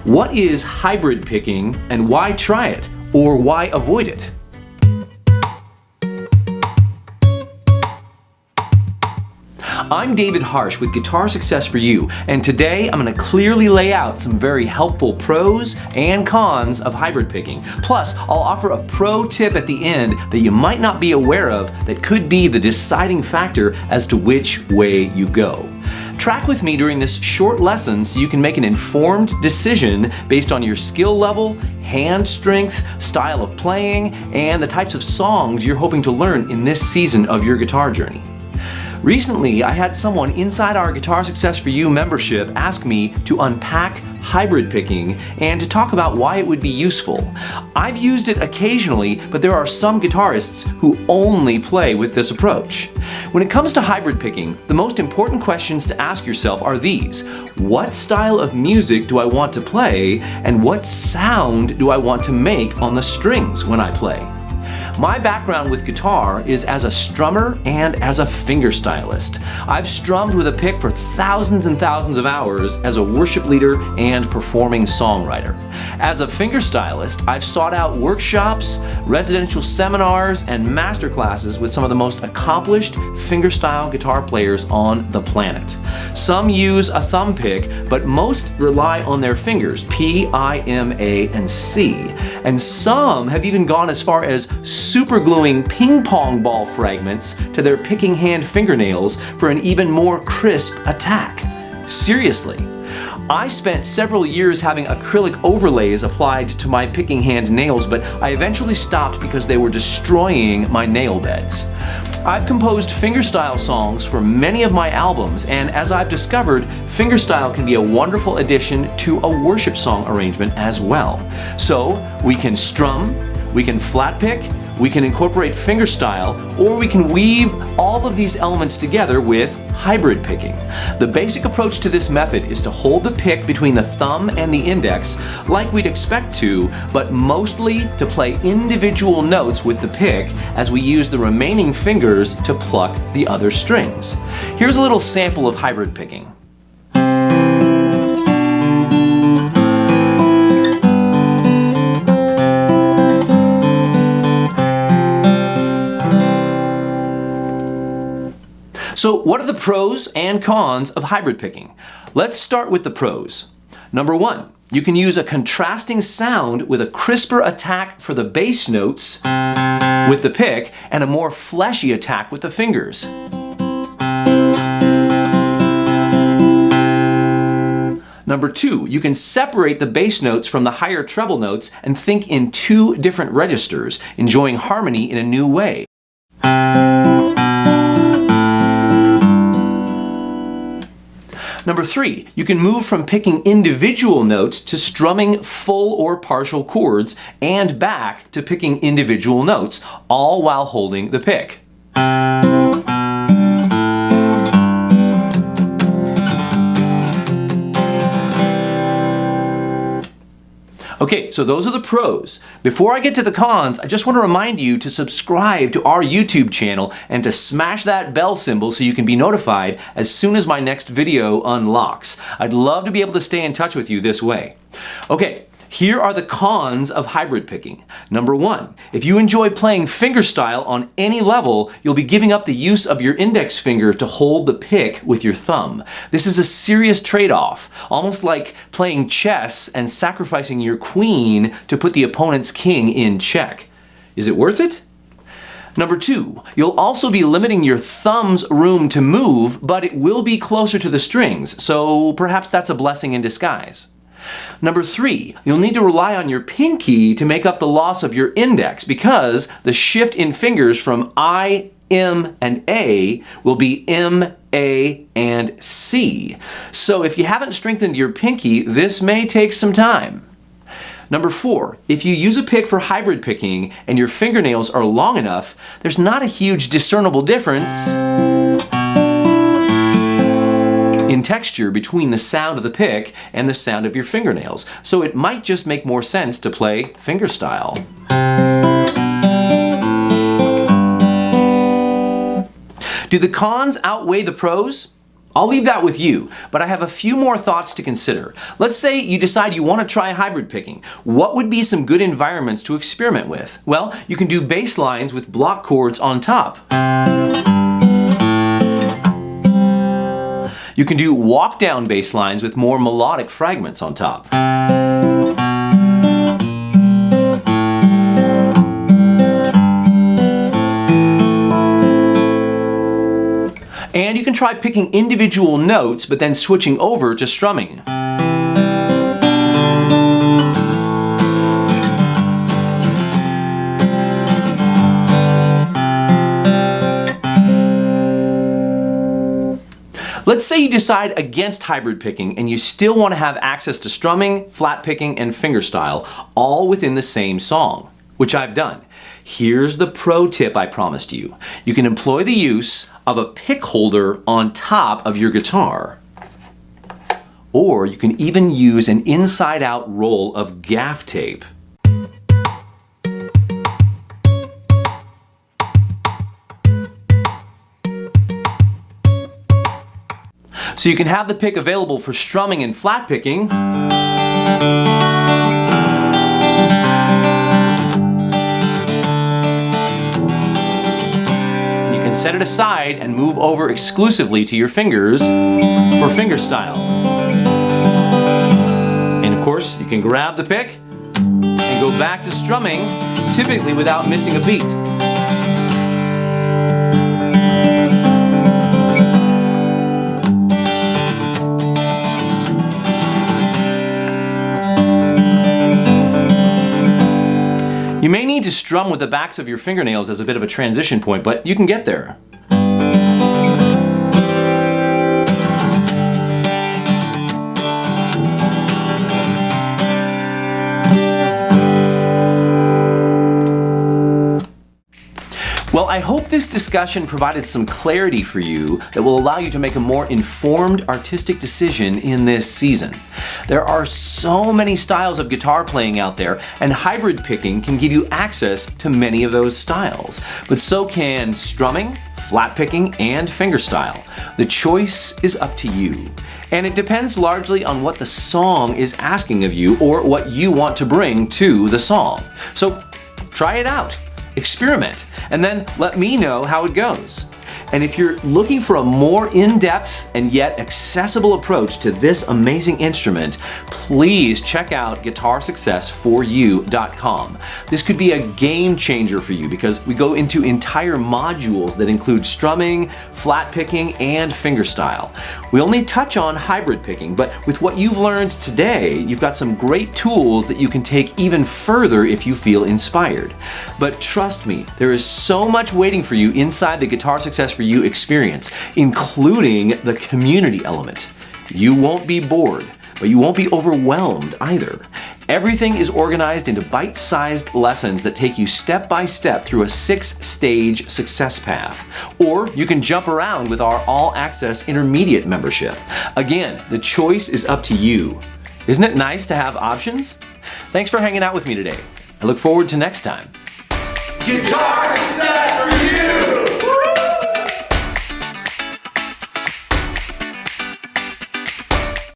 What is hybrid picking and why try it or why avoid it? I'm David Harsh with Guitar Success for You, and today I'm going to clearly lay out some very helpful pros and cons of hybrid picking. Plus, I'll offer a pro tip at the end that you might not be aware of that could be the deciding factor as to which way you go. Track with me during this short lesson so you can make an informed decision based on your skill level, hand strength, style of playing, and the types of songs you're hoping to learn in this season of your guitar journey. Recently, I had someone inside our Guitar Success for You membership ask me to unpack hybrid picking and to talk about why it would be useful. I've used it occasionally, but there are some guitarists who only play with this approach. When it comes to hybrid picking, the most important questions to ask yourself are these: what style of music do I want to play, and what sound do I want to make on the strings when I play? My background with guitar is as a strummer and as a fingerstylist. I've strummed with a pick for thousands and thousands of hours as a worship leader and performing songwriter. As a fingerstylist, I've sought out workshops, residential seminars, and masterclasses with some of the most accomplished fingerstyle guitar players on the planet. Some use a thumb pick, but most rely on their fingers, P, I, M, A, and C. And some have even gone as far as super gluing ping pong ball fragments to their picking hand fingernails for an even more crisp attack. Seriously. I spent several years having acrylic overlays applied to my picking hand nails, but I eventually stopped because they were destroying my nail beds. I've composed fingerstyle songs for many of my albums, and as I've discovered, fingerstyle can be a wonderful addition to a worship song arrangement as well. So we can strum, we can flat pick, we can incorporate fingerstyle, or we can weave all of these elements together with hybrid picking. The basic approach to this method is to hold the pick between the thumb and the index like we'd expect to, but mostly to play individual notes with the pick as we use the remaining fingers to pluck the other strings. Here's a little sample of hybrid picking. So what are the pros and cons of hybrid picking? Let's start with the pros. Number one, you can use a contrasting sound with a crisper attack for the bass notes with the pick and a more fleshy attack with the fingers. Number two, you can separate the bass notes from the higher treble notes and think in two different registers, enjoying harmony in a new way. Number three, you can move from picking individual notes to strumming full or partial chords and back to picking individual notes, all while holding the pick. Okay, so those are the pros. Before I get to the cons, I just want to remind you to subscribe to our YouTube channel and to smash that bell symbol so you can be notified as soon as my next video unlocks. I'd love to be able to stay in touch with you this way. Okay, here are the cons of hybrid picking. Number one, if you enjoy playing fingerstyle on any level, you'll be giving up the use of your index finger to hold the pick with your thumb. This is a serious trade-off, almost like playing chess and sacrificing your queen to put the opponent's king in check. Is it worth it? Number two, you'll also be limiting your thumb's room to move, but it will be closer to the strings, so perhaps that's a blessing in disguise. Number three, you'll need to rely on your pinky to make up the loss of your index because the shift in fingers from I, M, and A will be M, A, and C. So if you haven't strengthened your pinky, this may take some time. Number four, if you use a pick for hybrid picking and your fingernails are long enough, there's not a huge discernible difference in texture between the sound of the pick and the sound of your fingernails, so it might just make more sense to play fingerstyle. Do the cons outweigh the pros? I'll leave that with you, but I have a few more thoughts to consider. Let's say you decide you want to try hybrid picking. What would be some good environments to experiment with? Well, you can do bass lines with block chords on top. You can do walk-down bass lines with more melodic fragments on top. And you can try picking individual notes, but then switching over to strumming. Let's say you decide against hybrid picking and you still want to have access to strumming, flat picking, and fingerstyle, all within the same song, which I've done. Here's the pro tip I promised you. You can employ the use of a pick holder on top of your guitar. Or you can even use an inside-out roll of gaff tape. So you can have the pick available for strumming and flat picking, set it aside and move over exclusively to your fingers for fingerstyle. And of course, you can grab the pick and go back to strumming, typically without missing a beat. You may need to strum with the backs of your fingernails as a bit of a transition point, but you can get there. Well, I hope this discussion provided some clarity for you that will allow you to make a more informed artistic decision in this season. There are so many styles of guitar playing out there, and hybrid picking can give you access to many of those styles. But so can strumming, flat picking, and fingerstyle. The choice is up to you. And it depends largely on what the song is asking of you or what you want to bring to the song. So try it out. Experiment, and then let me know how it goes. And if you're looking for a more in-depth and yet accessible approach to this amazing instrument, please check out GuitarSuccessForYou.com. This could be a game changer for you because we go into entire modules that include strumming, flat picking, and fingerstyle. We only touch on hybrid picking, but with what you've learned today, you've got some great tools that you can take even further if you feel inspired. But trust me, there is so much waiting for you inside the Guitar Success For You experience, including the community element. You won't be bored, but you won't be overwhelmed either. Everything is organized into bite-sized lessons that take you step by step through a 6-stage success path. Or you can jump around with our all-access intermediate membership. Again, the choice is up to you. Isn't it nice to have options? Thanks for hanging out with me today. I look forward to next time. Guitar